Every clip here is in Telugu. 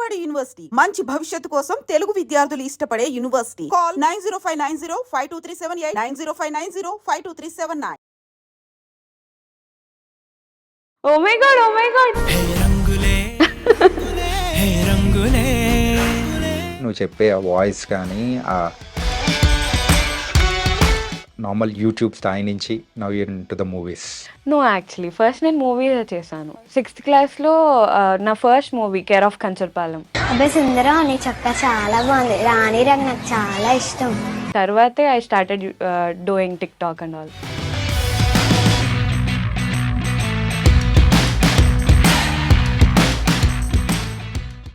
విజయవాడ యూనివర్సిటీ మంచి భవిష్యత్తు కోసం తెలుగు విద్యార్థులు ఇష్టపడే university. Call 9059052378 9059052379. Oh my god, oh my god. నువ్వు చెప్పే ఆ వాయిస్ కానీ ఆ నార్మల్ యూట్యూబ్ స్థాయి నుంచి now you're into the movies. No actually first నేను మూవీ చేశాను 6th క్లాస్లో. నా first movie care of Kancharapalem. అబ్బాయి సుందరం నీ చక్క చాలా బాగుంది, రాణి రంగ్ నాకు చాలా ఇష్టం. తర్వాతే I started doing tick talk and all.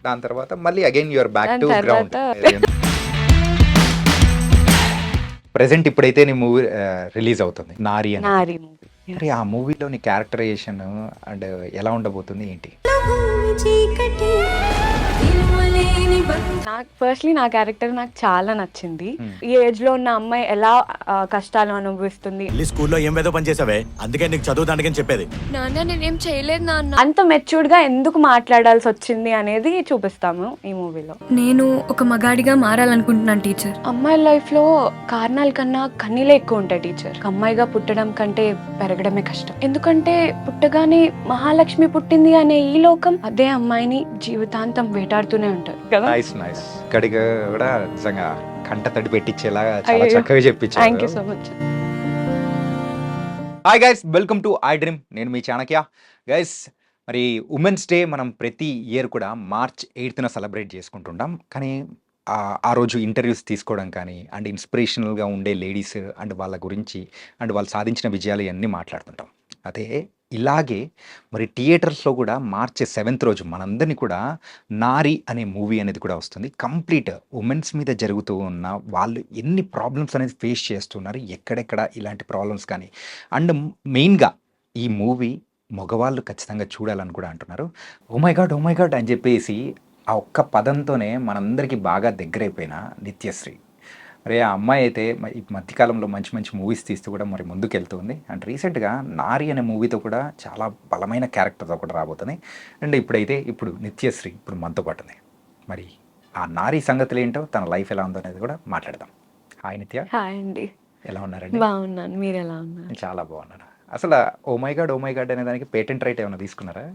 దాని తర్వాత మళ్ళీ అగైన్ యువర్ బ్యాక్ టు దాని గ్రౌండ్. తర్వాత- ప్రెసెంట్ ఇప్పుడైతే నీ మూవీ రిలీజ్ అవుతుంది నారి అని. నారి మూవీ. మరి ఆ మూవీలో నీ క్యారెక్టరైజేషన్ అండ్ ఎలా ఉండబోతుంది ఏంటి? నాకు ఫస్ట్లీ నా క్యారెక్టర్ నాకు చాలా నచ్చింది. ఈ ఏజ్ లో ఉన్న అమ్మాయి ఎలా కష్టాలు అనుభవిస్తుంది. స్కూల్లో ఏం వేదో పని చేసావే, అందుకే నీకు చదువు దానికని చెప్పేది. నాన్న నేనేం చేయలేదు నాన్న. అంత మెచ్యూర్డ్ గా ఎందుకు మాట్లాడాల్సి వచ్చింది అనేది చూపిస్తాము ఈ మూవీలో. నేను ఒక మగాడిగా మారాలనుకుంటున్నాను టీచర్. అమ్మాయి లైఫ్ లో కారణాల కన్నా కన్నీలే ఎక్కువ ఉంటాయి టీచర్. అమ్మాయిగా పుట్టడం కంటే పెరగడమే కష్టం. ఎందుకంటే పుట్టగానే మహాలక్ష్మి పుట్టింది అనే ఈ లోకం అదే అమ్మాయిని జీవితాంతం వేటాడుతూనే ఉంటారు కదా. Nice nice. ఇక్కడికి కూడా నిజంగా కంట తడి పెట్టించేలా చాలా అయ్యో. చక్కగా థ్యాంక్ యూ చెప్పించారు. So much. Hi guys, welcome to I dream. నేను మీ చాణక్య. గైస్, మరి ఉమెన్స్ డే మనం ప్రతి ఇయర్ కూడా March 8th సెలబ్రేట్ చేసుకుంటుంటాం. కానీ ఆ రోజు ఇంటర్వ్యూస్ తీసుకోవడం కానీ అండ్ ఇన్స్పిరేషనల్గా ఉండే లేడీస్ అండ్ వాళ్ళ గురించి అండ్ వాళ్ళు సాధించిన విజయాలు ఇవన్నీ మాట్లాడుతుంటాం. అదే ఇలాగే మరి థియేటర్స్లో కూడా March 7th రోజు మనందరినీ కూడా నారి అనే మూవీ అనేది కూడా వస్తుంది. కంప్లీట్ ఉమెన్స్ మీద జరుగుతూ ఉన్న వాళ్ళు ఎన్ని ప్రాబ్లమ్స్ అనేది ఫేస్ చేస్తున్నారు, ఎక్కడెక్కడ ఇలాంటి ప్రాబ్లమ్స్ కానీ అండ్ మెయిన్గా ఈ మూవీ మగవాళ్ళు ఖచ్చితంగా చూడాలని కూడా అంటున్నారు. ఓ మై గాడ్ అని చెప్పేసి ఆ ఒక్క పదంతోనే మనందరికీ బాగా దగ్గరైపోయిన నిత్యశ్రీ. మరి ఆ అమ్మాయి అయితే ఈ మధ్యకాలంలో మంచి మంచి మూవీస్ తీస్తూ కూడా మరి ముందుకెళ్తుంది. అండ్ రీసెంట్గా నారి అనే మూవీతో కూడా చాలా బలమైన క్యారెక్టర్తో కూడా రాబోతుంది. అండ్ ఇప్పుడు నిత్యశ్రీ ఇప్పుడు మనతో పాటు ఉంది. మరి ఆ నారి సంగతులు ఏంటో, తన లైఫ్ ఎలా ఉందో అనేది కూడా మాట్లాడదాం. హాయ్ నిత్య, హాయ్ అండి. ఎలా ఉన్నారండి? బాగున్నాను, మీరు ఎలా ఉన్నారు? నేను చాలా బాగున్నాను. అసలు ఓ మై గాడ్ అనే దానికి పేటెంట్ రైట్ ఏమైనా తీసుకున్నారా?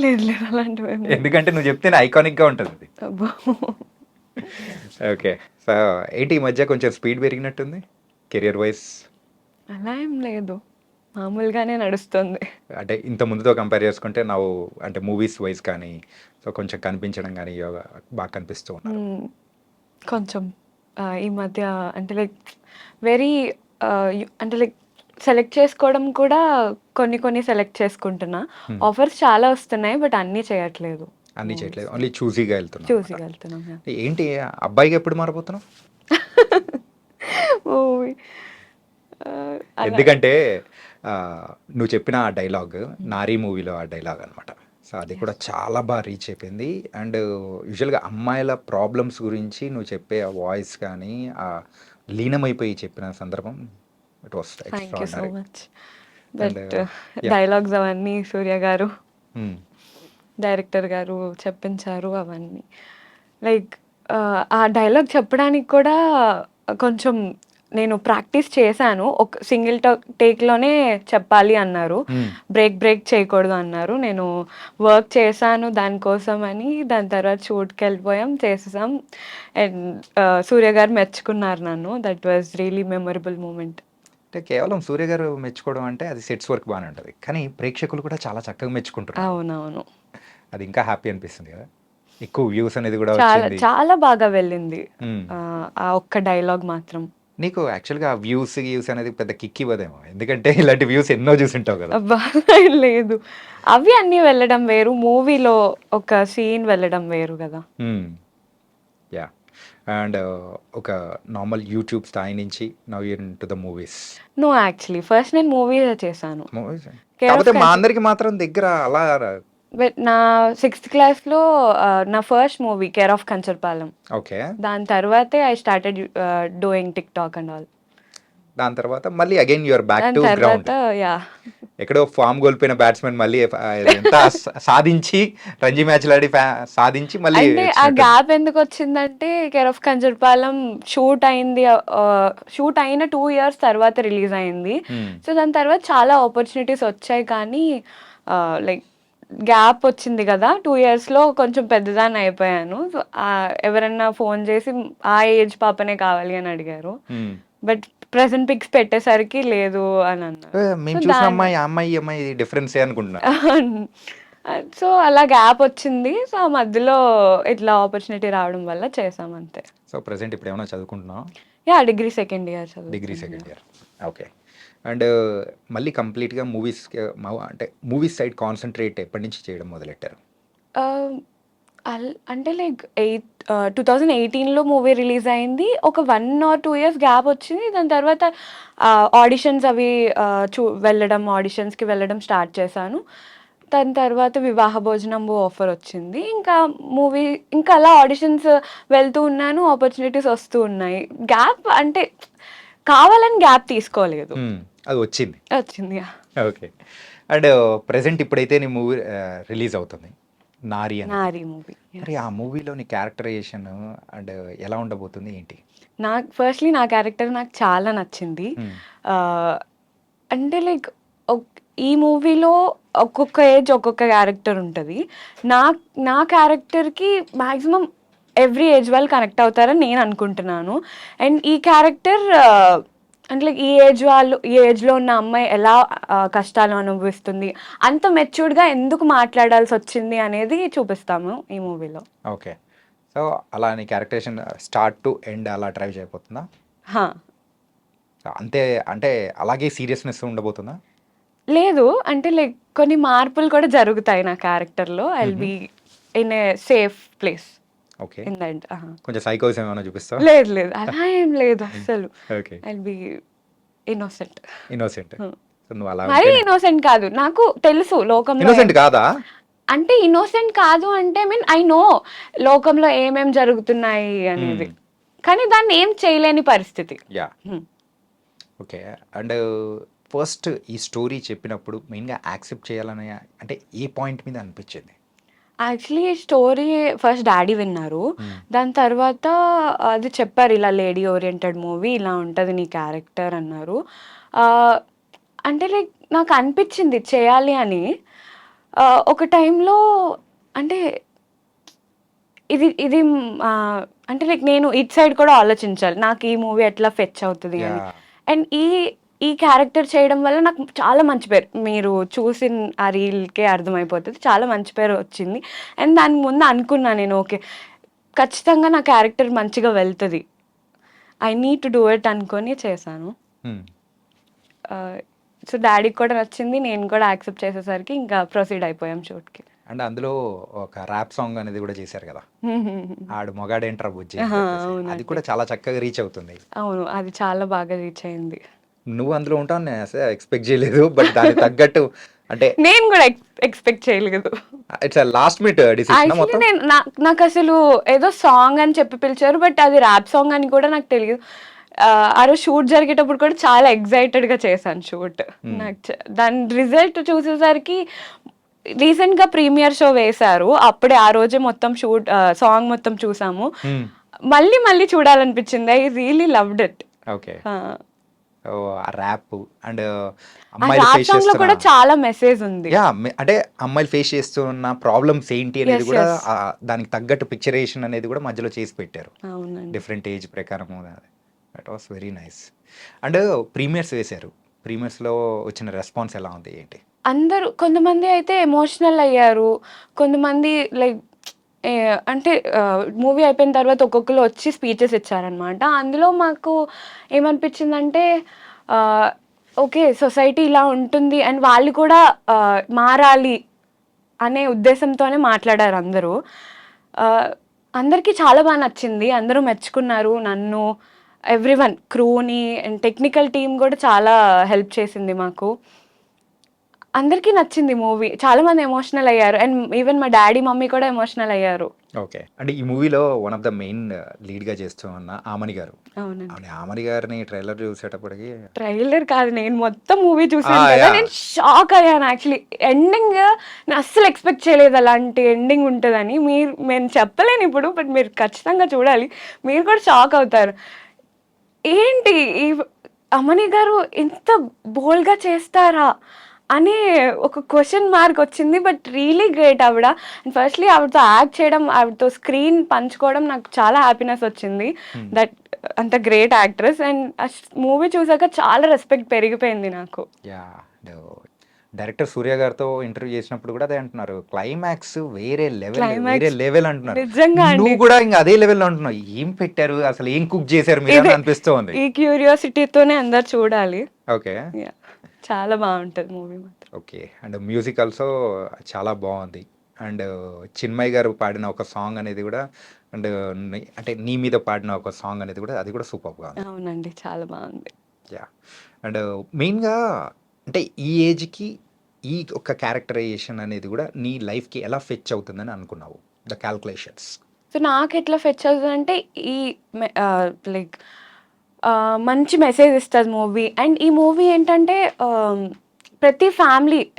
లేదు లేదు అలాంటివి ఏం లేదు. ఎందుకంటే నువ్వు చెప్తేనే ఐకానిక్గా ఉంటుంది అది. అబ్బో. ఓకే, సో ఏంటి ఈ మధ్య కొంచెం స్పీడ్ పెరిగినట్టుంది కెరియర్ వైజ్? అలా ఏం లేదు, మామూలుగానే నడుస్తుంది. అంటే ఇంత ముందుతో కంపేర్ చేసుకుంటే అంటే మూవీస్ వైజ్ కానీ సో కొంచెం కనిపించడం కానీ బాగా కనిపిస్తూ ఉన్నారు. కొంచెం ఈ మధ్య అంటే లైక్ వెరీ అంటే లైక్ సెలెక్ట్ చేసుకోవడం కూడా కొన్ని సెలెక్ట్ చేసుకుంటున్నా. ఆఫర్స్ చాలా వస్తున్నాయి బట్ అన్నీ చేయట్లేదు. అన్నీ చేయట్లేదు, ఓన్లీ చూసీగా వెళ్తున్నాం. చూసిగలుగుతున్నాం. ఏంటి అబ్బాయిగా ఎప్పుడు మారబోతున్నావు? మూవీ ఎందుకంటే నువ్వు చెప్పిన ఆ డైలాగ్ నారీ మూవీలో ఆ డైలాగ్ అనమాట. సో అది కూడా చాలా బాగా రీచ్ అయిపోయింది. అండ్ యూజువల్గా అమ్మాయిల ప్రాబ్లమ్స్ గురించి నువ్వు చెప్పే ఆ వాయిస్ కానీ ఆ లీనమైపోయి చెప్పిన సందర్భం it was thank you so extraordinary. Much. But yeah. Dialogues అవన్నీ సూర్య గారు డైరెక్టర్ గారు చెప్పించారు అవన్నీ. లైక్ ఆ డైలాగ్ చెప్పడానికి కూడా కొంచెం నేను ప్రాక్టీస్ చేశాను. ఒక సింగిల్ టేక్లోనే చెప్పాలి అన్నారు, బ్రేక్ చేయకూడదు అన్నారు. నేను వర్క్ చేశాను దానికోసం అని. దాని తర్వాత షూట్కి వెళ్ళిపోయాం, చేసేసాం. అండ్ సూర్య గారు మెచ్చుకున్నారు నన్ను. That was really memorable moment. అంటే కేవలం సూర్య గారు మెచ్చుకోవడం అంటే అది సెట్స్ వర్క్ బాగానే ఉంటుంది, కానీ ప్రేక్షకులు కూడా చాలా చక్కగా మెచ్చుకుంటారు. అవునవును, అది ఇంకా హ్యాపీ అనిపిస్తుంది కదా. ఎక్కువ వ్యూస్ అనేది కూడా చాలా వచ్చింది. చాలా బాగా వెళ్ళింది ఆ ఒక్క డైలాగ్ మాత్రం. నీకు యాక్చువల్గా వ్యూస్ అనేది పెద్ద కిక్ ఇవ్వదేమో, ఎందుకంటే ఇలాంటి వ్యూస్ ఎన్నో చూసింటావు కదా. అబ్బా లేదు, అవి అన్నీ వెళ్ళడం వేరు, మూవీలో ఒక సీన్ వెళ్ళడం వేరు కదా. యా. అండ్ ఒక నార్మల్ యూట్యూబ్ స్థాయి నుంచి now you're into the movies. No actually first నేను మూవీ చేశాను. కాకపోతే మా అందరికి మాత్రం దగ్గర అలా బట్ నా 6th క్లాస్లో నా first movie care of Kancharapalem. Okay. దాని తర్వాతే I started doing tick talk and all. దాని తర్వాత మళ్ళీ అగైన్ యువర్ బ్యాక్ దాని టు గ్రౌండ్. తర్వాత యా ఎక్కడో ఫామ్ కోల్పోయిన బ్యాట్స్మెన్ మళ్ళీ ఎంత సాధించి రంజీ మ్యాచ్లు ఆడి సాధించి మళ్ళీ అంటే ఆ గ్యాప్ ఎందుకు వచ్చిందంటే కేర్ ఆఫ్ కంజర్పాలెం షూట్ అయింది, షూట్ అయిన 2 years తర్వాత రిలీజ్ అయింది. సో దాని తర్వాత చాలా ఆపర్చునిటీస్ వచ్చాయి, కానీ లైక్ గ్యాప్ వచ్చింది కదా 2 yearsలో కొంచెం పెద్దదాన్ని అయిపోయాను. సో ఎవరన్నా ఫోన్ చేసి ఆ ఏజ్ పాపనే కావాలి అని అడిగారు, బట్ ప్రెసెంట్ పిక్స్ పెట్టేసరికి లేదు అని అన్నారు. మేము చూసిన అమ్మాయి ఆ అమ్మాయి ఈ అమ్మాయి డిఫరెన్సే అనుకుంటున్నా. సో అలా గ్యాప్ వచ్చింది. సో ఆ మధ్యలో ఇట్లా ఆపర్చునిటీ రావడం వల్ల చేసాం అంతే. సో ప్రెసెంట్ ఇప్పుడు ఏమైనా చదువుకుంటున్నావా? యా డిగ్రీ సెకండ్ ఇయర్ చదువు. Degree second year, okay. And మళ్ళీ కంప్లీట్గా మూవీస్ అంటే మూవీస్ సైడ్ కాన్సన్ట్రేట్ ఎప్పటి నుంచి చేయడం మొదలెట్టారు? అంటే లైక్ 2018లో మూవీ రిలీజ్ అయింది. ఒక 1 or 2 years గ్యాప్ వచ్చింది. దాని తర్వాత ఆడిషన్స్ అవి వెళ్ళడం, ఆడిషన్స్కి వెళ్ళడం స్టార్ట్ చేశాను. దాని తర్వాత వివాహ భోజనం ఆఫర్ వచ్చింది. ఇంకా మూవీ ఇంకా అలా ఆడిషన్స్ వెళ్తూ ఉన్నాను, ఆపర్చునిటీస్ వస్తూ ఉన్నాయి. గ్యాప్ అంటే కావాలని గ్యాప్ తీసుకోలేదు, అది వచ్చింది. వచ్చింది. ఓకే. అండ్ ప్రెసెంట్ ఇప్పుడైతే నీ మూవీ రిలీజ్ అవుతుంది నారి అని. నారి మూవీ. మరి ఆ మూవీలోని క్యారెక్టరైజేషన్ అండ్ ఎలా ఉండబోతుంది ఏంటి? ఫస్ట్లీ నా క్యారెక్టర్ నాకు చాలా నచ్చింది. అంటే లైక్ ఈ మూవీలో ఒక్కొక్క ఏజ్ ఒక్కొక్క క్యారెక్టర్ ఉంటుంది. నా క్యారెక్టర్కి మ్యాక్సిమం ఎవ్రీ ఏజ్ వాళ్ళు కనెక్ట్ అవుతారని నేను అనుకుంటున్నాను. అండ్ ఈ క్యారెక్టర్ అంటే లైక్ ఈ ఏజ్లో ఉన్న అమ్మాయి ఎలా కష్టాలు అనుభవిస్తుంది, అంత మెచ్యూర్డ్గా ఎందుకు మాట్లాడాల్సి వచ్చింది అనేది చూపిస్తాము ఈ మూవీలో. ఓకే. సో అలా నీ క్యారెక్టరేషన్ స్టార్ట్ టు ఎండ్ అలా డ్రైవ్ చేయబోతుందా? అంతే, అంటే అలాగే సీరియస్నెస్ ఉండబోతుందా? లేదు, అంటే లైక్ కొన్ని మార్పులు కూడా జరుగుతాయి నా క్యారెక్టర్లో. I will be in a safe place. Okay. In that. కొంచెం సైకోస్ ఏమైనా చూపిస్తావా? లేదు లేదు, అలా ఏం లేదు అసలు. Okay. I will be innocent. Innocent. నువ్వు అలా మరీ ఇన్నోసెంట్ కాదు, నాకు తెలుసు లోకంలో. ఇన్నోసెంట్ కాదా? అంటే ఇన్నోసెంట్ కాదు అంటే ఐ నో లోకంలో ఏమేం జరుగుతున్నాయి అనేది, కానీ దాన్ని ఏం చేయలేని పరిస్థితి. యా. ఓకే. అండ్ ఫస్ట్ ఈ స్టోరీ చెప్పినప్పుడు మెయిన్గా యాక్సెప్ట్ చేయాలని అంటే ఏ పాయింట్ మీద అనిపించింది? యాక్చువల్లీ స్టోరీ ఫస్ట్ డాడీ విన్నారు. దాని తర్వాత అది చెప్పారు, ఇలా లేడీ ఓరియంటెడ్ మూవీ, ఇలా ఉంటుంది నీ క్యారెక్టర్ అన్నారు. అంటే లైక్ నాకు అనిపించింది చేయాలి అని. ఒక టైంలో అంటే ఇది అంటే లైక్ నేను ఇట్ సైడ్ కూడా ఆలోచించాలి, నాకు ఈ మూవీ ఎట్లా ఫెచ్ అవుతుంది అని. అండ్ ఈ క్యారెక్టర్ చేయడం వల్ల నాకు చాలా మంచి పేరు, మీరు చూసిన ఆ రీల్కే అర్థమైపోతుంది, చాలా మంచి పేరు వచ్చింది. అండ్ దానికి ముందు అనుకున్నా నేను, ఓకే ఖచ్చితంగా నా క్యారెక్టర్ మంచిగా వెళ్తుంది, I need to do it అనుకొని చేశాను. సో డాడీకి కూడా నచ్చింది, నేను కూడా యాక్సెప్ట్ చేసేసరికి ఇంకా ప్రొసీడ్ అయిపోయాం షూట్కి. అండ్ అందులో ఒక ర్యాప్ సాంగ్ అనేది కూడా చేశారు కదా, ఆడు మొగాడేంట్రా బుజ్జి, అది కూడా చాలా చక్కగా రీచ్ అవుతుంది. అవును, అది చాలా బాగా రీచ్ అయింది. నువ్వు అందులో ఉంటావు నేను అసలు ఎక్స్పెక్ట్ చేయలేదు, బట్ దానికి తగ్గట్టు అంటే నేను కూడా ఎక్స్పెక్ట్ చేయలేదు. ఇట్స్ లాస్ట్ మినిట్ డిసిషన్ మొత్తం. నాకు అసలు ఏదో సాంగ్ అని చెప్పి పిలిచారు, బట్ అది ర్యాప్ సాంగ్ అని కూడా నాకు తెలియదు. ఆ రోజు షూట్ జరిగేటప్పుడు కూడా చాలా ఎక్సైటెడ్గా చేశాను షూట్. నాకు దాని రిజల్ట్ చూసేసరికి రీసెంట్గా ప్రీమియర్ షో వేశారు, అప్పుడే ఆ రోజే మొత్తం సాంగ్ మొత్తం చూసాము, మళ్ళీ చూడాలనిపించింది. I really loved it. Okay. Rap and song లో కూడా చాలా మెసేజ్ ఉంది. అంటే అమ్మాయిలు ఫేస్ చేస్తున్న ప్రాబ్లమ్స్ ఏంటి అనేది కూడా దానికి తగ్గట్టు పిక్చరేషన్ అనేది కూడా మధ్యలో చేసి పెట్టారు, డిఫరెంట్ ఏజ్ ప్రకారం. That was very nice. And premieres వేశారు, ప్రీమియర్స్లో వచ్చిన రెస్పాన్స్ ఎలా ఉంది ఏంటి? అందరూ కొంతమంది అయితే ఎమోషనల్ అయ్యారు, కొంతమంది లైక్ అంటే మూవీ అయిపోయిన తర్వాత ఒక్కొక్కరు వచ్చి స్పీచెస్ ఇచ్చారనమాట. అందులో మాకు ఏమనిపించిందంటే ఓకే సొసైటీ ఇలా ఉంటుంది అండ్ వాళ్ళు కూడా మారాలి అనే ఉద్దేశంతోనే మాట్లాడారు అందరూ. అందరికీ చాలా బాగా నచ్చింది, అందరూ మెచ్చుకున్నారు నన్ను, ఎవ్రీవన్, క్రూని అండ్ టెక్నికల్ టీమ్ కూడా చాలా హెల్ప్ చేసింది మాకు. అందరికీ నచ్చింది మూవీ. చాలా మంది ఎమోషనల్ అయ్యారు. అండ్ ఈవెన్ మా డాడీ, మమ్మీ కూడా ఎమోషనల్ అయ్యారు. ఓకే. అంటే ఈ మూవీలో వన్ ఆఫ్ ద మెయిన్ లీడ్‌గా చేస్తూ ఉన్న ఆమని గారు. అవునండి. ఆవిడ ఆమని గారిని ట్రైలర్ చూసేటప్పటికి ట్రైలర్ కాదు, నేను మొత్తం మూవీ చూసాను కదా, యాహ్! నేను షాక్ అయ్యాను యాక్చువల్లీ. ఎండింగ్ నేను అస్సలు ఎక్స్పెక్ట్ చేయలేదు అలాంటి ఎండింగ్ ఉంటుందని. నేను చెప్పలేను ఇప్పుడు, బట్ మీరు ఖచ్చితంగా చూడాలి. మీరు కూడా షాక్ అవుతారు. ఏంటి ఈ అమని గారు ఇంత బోల్డ్‌గా చేస్తారా అని ఒక క్వెషన్ మార్క్ వచ్చింది. బట్ రియలీ గ్రేట్ ఆవిడ. అండ్ ఫస్ట్‌లీ ఆవిడతో యాక్ట్ చేయడం, ఆవిడతో స్క్రీన్ పంచుకోవడం నాకు చాలా హ్యాపీనెస్ వచ్చింది. దట్ అంత గ్రేట్ యాక్ట్రెస్. అండ్ మూవీ చూసాక చాలా రెస్పెక్ట్ పెరిగిపోయింది నాకు. యాహ్! డైరెక్టర్ సూర్య గారితో ఇంటర్వ్యూ చేసినప్పుడు కూడా అదే అంటున్నారు. క్లైమాక్స్ వేరే లెవెల్ అంటున్నారు. నిజంగా అండి. నువ్వు కూడా ఇంక అదే లెవెల్‌లో అంటున్నావు. ఏం పెట్టారు? అసలు ఏం కుక్ చేశారు మీరు అని అనిపిస్తోంది. ఈ క్యూరియాసిటీతోనే అందరు చూడాలి. ఓకే. Yeah. చాలా బాగుంటుంది మూవీ మాత్రం. ఓకే. అండ్ మ్యూజిక్ ఆల్సో చాలా బాగుంది. అండ్ చిన్మయ్ గారు పాడిన ఒక సాంగ్ అనేది కూడా అండ్ అంటే నీ మీద పాడిన ఒక సాంగ్ అనేది కూడా అది కూడా సూపర్‌గా ఉంది. అవునండి, చాలా బాగుంది. యాహ్! అండ్ మెయిన్‌గా అంటే ఈ ఏజ్‌కి ఈ ఒక క్యారెక్టరైజేషన్ అనేది కూడా నీ లైఫ్‌కి ఎలా ఫెచ్ అవుతుందని అనుకున్నావు? The calculations. సో నాకు ఎట్లా ఫెచ్ అవుతుందంటే ఈ లైక్ మంచి మెసేజ్ ఇస్తుంది మూవీ. అండ్ ఈ మూవీ ఏంటంటే ప్రతి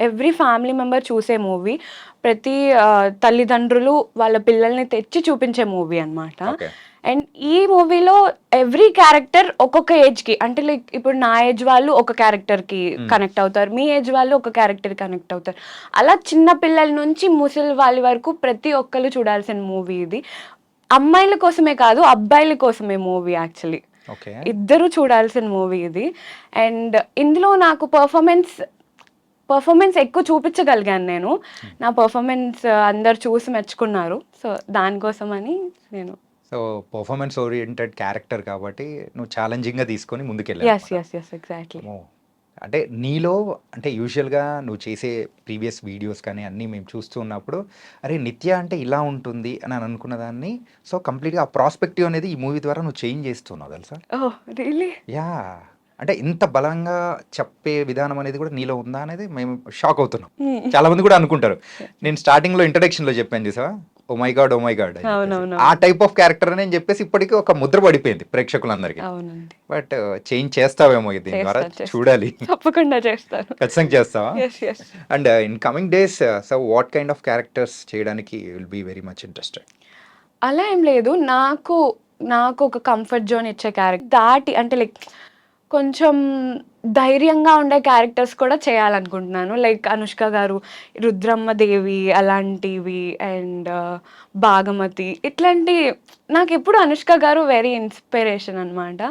ఎవ్రీ ఫ్యామిలీ మెంబర్ చూసే మూవీ. ప్రతి తల్లిదండ్రులు వాళ్ళ పిల్లల్ని తెచ్చి చూపించే మూవీ అన్నమాట. ఓకే. అండ్ ఈ మూవీలో ఎవ్రీ క్యారెక్టర్ ఒక్కొక్క ఏజ్కి, అంటే లైక్ ఇప్పుడు నా ఏజ్ వాళ్ళు ఒక క్యారెక్టర్కి కనెక్ట్ అవుతారు, మీ ఏజ్ వాళ్ళు ఒక క్యారెక్టర్ కనెక్ట్ అవుతారు. అలా చిన్న పిల్లల నుంచి ముసలి వాళ్ళ వరకు ప్రతి ఒక్కరు చూడాల్సిన మూవీ ఇది. అమ్మాయిల కోసమే కాదు, అబ్బాయిల కోసమే మూవీ యాక్చువల్లీ. ఓకే. ఇద్దరు చూడాల్సిన మూవీ ఇది. అండ్ ఇందులో నాకు పర్ఫార్మెన్స్ ఎక్కువ చూపించగలిగాను నేను. నా పర్ఫార్మెన్స్ అందరు చూసి మెచ్చుకున్నారు. సో దానికోసమని నేను సో పర్ఫార్మెన్స్ ఓరియెంటెడ్ క్యారెక్టర్ కాబట్టి నువ్వు ఛాలెంజింగ్‌గా తీసుకొని ముందుకెళ్ళావు. Yes exactly. అమ్మో! అంటే నీలో అంటే యూజువల్‌గా నువ్వు చేసే ప్రీవియస్ వీడియోస్ కానీ అన్నీ మేము చూస్తూ ఉన్నప్పుడు అరే! నిత్య అంటే ఇలా ఉంటుంది అని అనుకున్న దాన్ని సో కంప్లీట్‌గా ఆ ప్రాస్పెక్టివ్ అనేది ఈ మూవీ ద్వారా నువ్వు చేంజ్ చేస్తున్నావు తెలుసా? ఓహ్ రియల్లీ? యాహ్! అంటే ఇంత బలంగా చెప్పే విధానం అనేది కూడా నీలో ఉందా అనేది మేము షాక్ అవుతున్నాం. చాలా మంది కూడా అనుకుంటారు. నేను స్టార్టింగ్‌లో ఇంట్రడక్షన్‌లో చెప్పాను చూసావా? ఓ మై గాడ్ అని చెప్పేసి. అవునవును. ఆ టైప్ ఆఫ్ క్యారెక్టర్ అని చెప్పేసి ఇప్పటికీ ఒక ముద్ర పడిపోయింది ప్రేక్షకులందరికీ. అవునండి, బట్ చేంజ్ చేస్తావేమో దీని ద్వారా చేస్తాను. చూడాలి. తప్పకుండా చేస్తాను. ఖచ్చితంగా చేస్తావా? Yes. And in coming days so what kind of characters చేయడానికి will be very much interested? అలా ఏం లేదు. నాకు ఒక కంఫర్ట్ జోన్ ఇచ్చే క్యారెక్టర్ దాటి, అంటే లైక్ కొంచెం ధైర్యంగా ఉండే క్యారెక్టర్స్ కూడా చేయాలనుకుంటున్నాను. లైక్ అనుష్క గారు, రుద్రమ్మ దేవి అలాంటివి, అండ్ భాగమతి ఇట్లాంటి. నాకు ఎప్పుడు అనుష్క గారు వెరీ ఇన్స్పిరేషన్ అనమాట.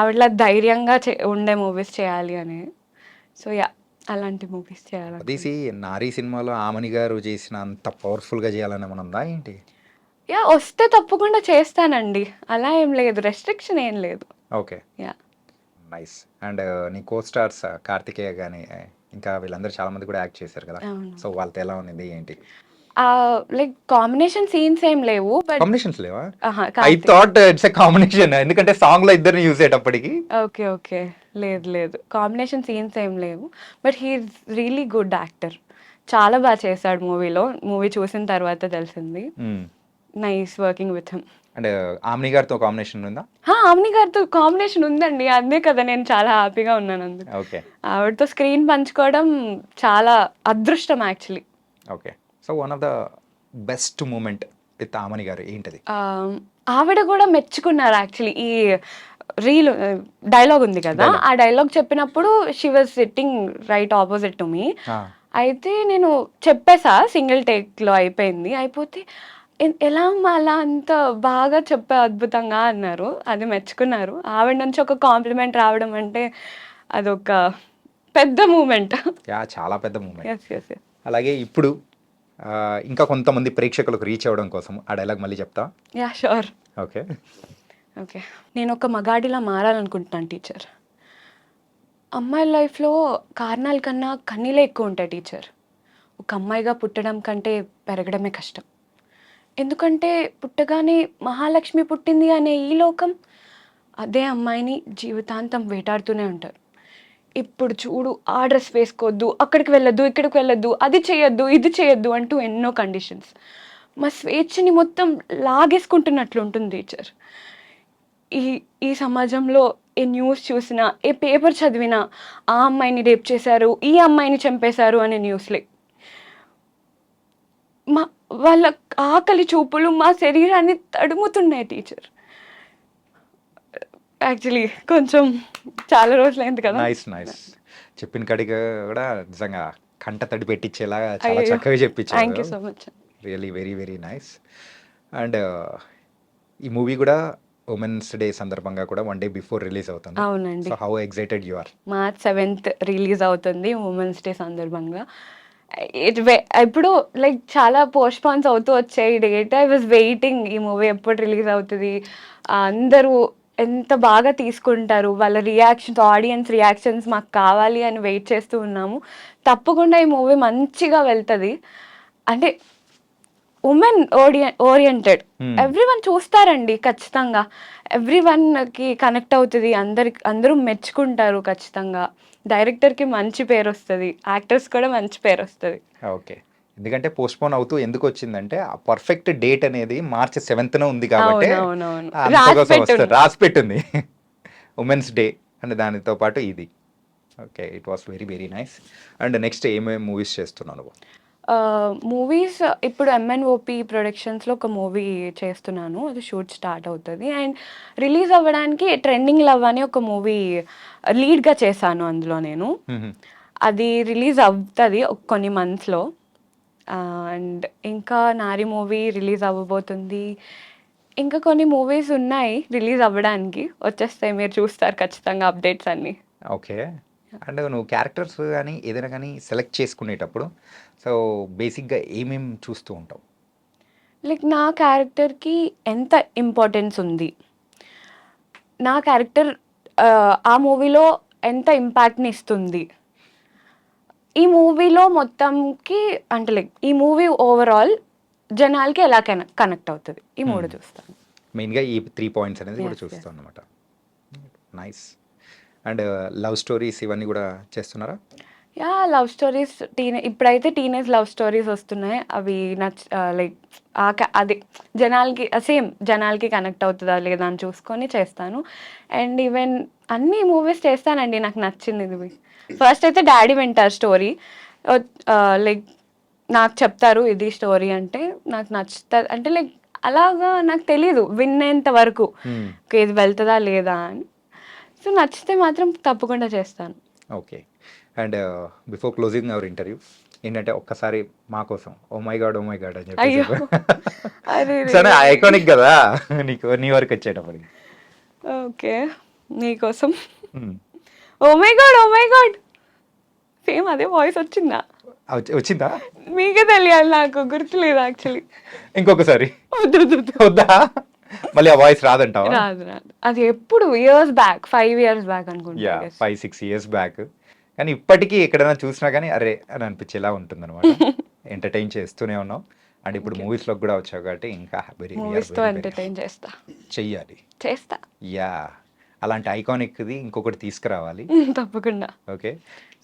ఆవిడలా ధైర్యంగా ఉండే మూవీస్ చేయాలి అని. సో అలాంటి మూవీస్ చేయాలి. తీసి నారీ సినిమాలో ఆమని గారు చేసిన అంత పవర్ఫుల్గా చేయాలని ఏమైనా ఉందా ఏంటి? వస్తే తప్పకుండా చేస్తానండి. అలా ఏం లేదు, రెస్ట్రిక్షన్ ఏం లేదు. ఓకే. Yeah nice. అండ్ నీ కో స్టార్స్ కార్తికేయ కానీ ఇంకా వీళ్ళందరూ చాలా మంది కూడా యాక్ట్ చేశారు కదా. అవును. సో వాళ్ళతో ఎలా ఉంది ఏంటి? లైక్ కాంబినేషన్ సీన్స్ ఏం లేవు. బట్ కాంబినేషన్స్ లేవా? I thought it's a combination ఎందుకంటే సాంగ్ లో ఇద్దరిని యూజ్ అయ్యేటప్పటికి. ఓకే లేదు, కాంబినేషన్ సీన్స్ ఏం లేవు. But he's really good actor. చాలా బాగా చేశాడు మూవీలో. మూవీ చూసిన తర్వాత తెలిసింది. Nice working with him. And Amani గారితో కాంబినేషన్ ఉందా? ఆమ్ని గారితో కాంబినేషన్ ఉందండి. అదే కదా నేను చాలా హ్యాపీగా ఉన్నాను అందుకు. ఓకే. ఆవిడతో స్క్రీన్ పంచుకోవడం చాలా అదృష్టం actually. Okay. So one of the best moment with Amani garu ఏంటది? ఆవిడ కూడా మెచ్చుకున్నారు యాక్చువల్లీ. ఈ రీల్ డైలాగ్ ఉంది కదా, ఆ డైలాగ్ చెప్పినప్పుడు she was sitting right opposite to me. అయితే నేను చెప్పేసా, సింగిల్ టేక్లో అయిపోతే ఎలా అమ్మా అలా అంత బాగా చెప్పే అద్భుతంగా అన్నారు. అది మెచ్చుకున్నారు. ఆవిడ నుంచి ఒక కాంప్లిమెంట్ రావడం అంటే అదొక పెద్ద మూమెంట్. చాలా పెద్ద మూమెంట్. ఎస్. అలాగే ఇప్పుడు ఇంకా కొంతమంది ప్రేక్షకులకు రీచ్ అవ్వడం కోసం ఆ డైలాగ్ మళ్ళీ చెప్తా? Yeah sure. ఓకే. నేను ఒక మగాడిలా మారాలనుకుంటున్నాను టీచర్. అమ్మాయి లైఫ్లో కారణాల కన్నా కన్నీలే ఎక్కువ ఉంటాయి టీచర్. ఒక అమ్మాయిగా పుట్టడం కంటే పెరగడమే కష్టం. ఎందుకంటే పుట్టగానే మహాలక్ష్మి పుట్టింది అనే ఈ లోకం అదే అమ్మాయిని జీవితాంతం వేటాడుతూనే ఉంటారు. ఇప్పుడు చూడు ఆ డ్రెస్ వేసుకోవద్దు, అక్కడికి వెళ్ళొద్దు, ఇక్కడికి వెళ్ళొద్దు, అది చేయొద్దు, ఇది చేయొద్దు అంటూ ఎన్నో కండిషన్స్. మా స్వేచ్ఛని మొత్తం లాగేసుకుంటున్నట్లు ఉంటుంది టీచర్. ఈ ఈ సమాజంలో ఏ న్యూస్ చూసినా, ఏ పేపర్ చదివినా ఆ అమ్మాయిని రేప్ చేశారు, ఈ అమ్మాయిని చంపేశారు అనే న్యూస్లే. మా వాళ్ళ ఆకలి చూపులు మా శరీరాన్ని తడుముతున్నాయి టీచర్. యాక్చువల్లీ కొంచెం చాలా రోజులైంది కదా. నైస్ చెప్పిన కడిగా కూడా నిజంగా కంట తడి పెట్టించేలా చాలా అయ్యో. చక్కగా థ్యాంక్ యూ చెప్పించారు. So much. Really very very nice. And ఈ మూవీ కూడా ఉమెన్స్ డే సందర్భంగా కూడా 1 day బిఫోర్ రిలీజ్ అవుతుంది. అవునండి. So how excited you are? March 7th release అవుతుంది ఉమెన్స్ డే సందర్భంగా. ఇప్పుడు లైక్ చాలా పోస్ట్పోన్స్ అవుతూ వచ్చాయి డేట్. ఐ వాజ్ వెయిటింగ్ ఈ మూవీ ఎప్పుడు రిలీజ్ అవుతుంది, అందరూ ఎంత బాగా తీసుకుంటారు, వాళ్ళ రియాక్షన్స్, ఆడియన్స్ రియాక్షన్స్ మాకు కావాలి అని వెయిట్ చేస్తూ ఉన్నాము. తప్పకుండా ఈ మూవీ మంచిగా వెళ్తుంది. అంటే ఉమెన్ ఓరియంటెడ్, ఎవ్రీ వన్ చూస్తారండి ఖచ్చితంగా, ఎవ్రీ వన్కి కనెక్ట్ అవుతుంది, అందరూ మెచ్చుకుంటారు ఖచ్చితంగా. డైరెక్టర్కి మంచి పేరు వస్తుంది, యాక్టర్స్ కూడా మంచి పేరు వస్తుంది. ఓకే. ఎందుకంటే పోస్ట్పోన్ అవుతూ ఎందుకు వచ్చిందంటే ఆ పర్ఫెక్ట్ డేట్ అనేది మార్చి 7th ఉంది కాబట్టి అవునవునవును. అంతకోసం వస్తుంది, రాసి పెట్టింది ఉమెన్స్ డే అండ్ దానితో పాటు ఇది. Okay, it was very very nice. And next ఏమేమి మూవీస్ చేస్తున్నావు నువ్వు? మూవీస్ ఇప్పుడు ఎంఎన్ఓపి ప్రొడక్షన్స్లో ఒక మూవీ చేస్తున్నాను, అది షూట్ స్టార్ట్ అవుతుంది. అండ్ రిలీజ్ అవ్వడానికి ట్రెండింగ్ లవ్ అని ఒక మూవీ లీడ్గా చేశాను అందులో నేను. అది రిలీజ్ అవుతుంది కొన్ని మంత్స్లో. అండ్ ఇంకా నారి మూవీ రిలీజ్ అవ్వబోతుంది. ఇంకా కొన్ని మూవీస్ ఉన్నాయి రిలీజ్ అవ్వడానికి, వచ్చేస్తాయి, మీరు చూస్తారు ఖచ్చితంగా అప్డేట్స్ అన్నీ. ఓకే. అండ్ నువ్వు క్యారెక్టర్స్ కానీ ఏదైనా కానీ సెలెక్ట్ చేసుకునేటప్పుడు సో బేసిక్గా ఏమేమి చూస్తూ ఉంటావు? లైక్ నా క్యారెక్టర్కి ఎంత ఇంపార్టెన్స్ ఉంది, నా క్యారెక్టర్ ఆ మూవీలో ఎంత ఇంపాక్ట్ని ఇస్తుంది, ఈ మూవీలో మొత్తంకి అంటే లైక్ ఈ మూవీ ఓవరాల్ జనాలకి ఎలా కనెక్ట్ అవుతుంది, ఈ మూడు చూస్తాను. మెయిన్గా ఈ 3 పాయింట్స్ అనేది కూడా చూస్తాను అనమాట. నైస్. అండ్ లవ్ స్టోరీస్ ఇవన్నీ కూడా చేస్తున్నారా? యా, లవ్ స్టోరీస్ ఇప్పుడైతే టీనేజ్ లవ్ స్టోరీస్ వస్తున్నాయి, అవి లైక్ అది జనాలకి కనెక్ట్ అవుతుందా లేదా అని చూసుకొని చేస్తాను. అండ్ ఈవెన్ అన్ని మూవీస్ చేస్తానండి నాకు నచ్చింది. ఫస్ట్ అయితే డాడీ వింటారు స్టోరీ, లైక్ నాకు చెప్తారు ఇది స్టోరీ అంటే నాకు నచ్చుతుంది, అంటే లైక్ అలాగా నాకు తెలీదు విన్నేంత వరకు ఇది వెళ్తుందా లేదా అని. సో నచ్చితే మాత్రం తప్పకుండా చేస్తాను. Okay. And before closing our interview ఏంటంటే ఒక్కసారి మా కోసం ఓ మై గాడ్ అని అయ్యో, అదే చెప్పి సరే ఐకానిక్ కదా నీ వరకు వచ్చేటప్పటికి. ఓకే, నీకోసం ఓ మై గాడ్ సేమ్ అదే వాయిస్ వచ్చిందా? వచ్చిందా? మీకే తెలియాలి, నాకు గుర్తులేదు యాక్చువల్లీ. ఇంకొకసారి వద్దా? మళ్ళీ ఆ వాయిస్ రాదంటావా? రాదు, అది ఎప్పుడు ఇయర్స్ బ్యాక్, 5 years బ్యాక్ అనుకుంటా. 5-6 years బ్యాక్. కానీ ఇప్పటికీ ఎక్కడైనా చూసినా కానీ అరే అని అనిపించేలా ఉంటుంది అనమాట. ఎంటర్టైన్ చేస్తూనే ఉన్నాం. అండ్ ఇప్పుడు మూవీస్లోకి కూడా వచ్చావు కాబట్టి ఇంకా మూవీస్తో ఎంటర్టైన్ చెయ్యాలి. చేస్తా. యా, అలాంటి ఐకానిక్ది ఇంకొకటి తీసుకురావాలి. తప్పకుండా. Okay.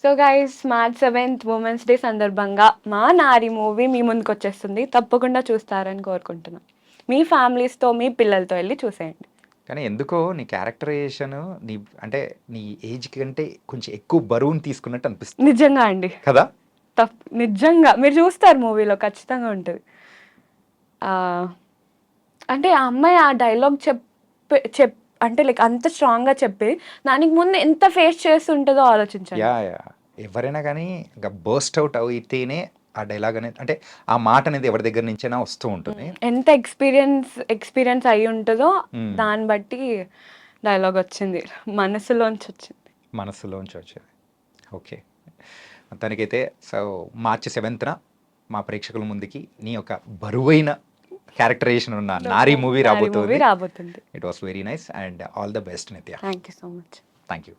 So guys, March 7th women's day సందర్భంగా మా నారి మూవీ మీ ముందుకు వచ్చేస్తుంది, తప్పకుండా చూస్తారని కోరుకుంటున్నాను. మీ ఫ్యామిలీస్తో మీ పిల్లలతో వెళ్ళి చూసేయండి. కానీ ఎందుకో నీ క్యారెక్టరైజేషన్ అంటే నీ ఏజ్ కంటే కొంచెం ఎక్కువ బరువుని తీసుకున్నట్టు అనిపిస్తుంది. నిజంగా అండి కదా? నిజంగా మీరు చూస్తారు మూవీలో ఖచ్చితంగా ఉంటుంది. అంటే ఆ అమ్మాయి ఆ డైలాగ్ అంటే లైక్ అంత స్ట్రాంగ్గా చెప్పి దానికి ముందు ఎంత ఫేస్ చేస్తుంటుందో ఆలోచించండి. యా, ఎవరైనా కానీ ఇంకా బర్స్ట్ అవుట్ అయితేనే ఆ డైలాగ్ అనేది, అంటే ఆ మాట అనేది ఎవరి దగ్గర నుంచైనా వస్తూ ఉంటుంది. ఎంత ఎక్స్పీరియన్స్ అయి ఉంటుందో దాన్ని బట్టి డైలాగ్ వచ్చింది, మనసులోంచి వచ్చింది. ఓకే. మొత్తానికైతే సో మార్చి 7th మా ప్రేక్షకుల ముందుకి నీ యొక్క బరువైన క్యారెక్టరైజేషన్ ఉన్న నారీ మూవీ రాబోతుంది. It was very nice and all the best Nithya. Thank you so much. Thank you.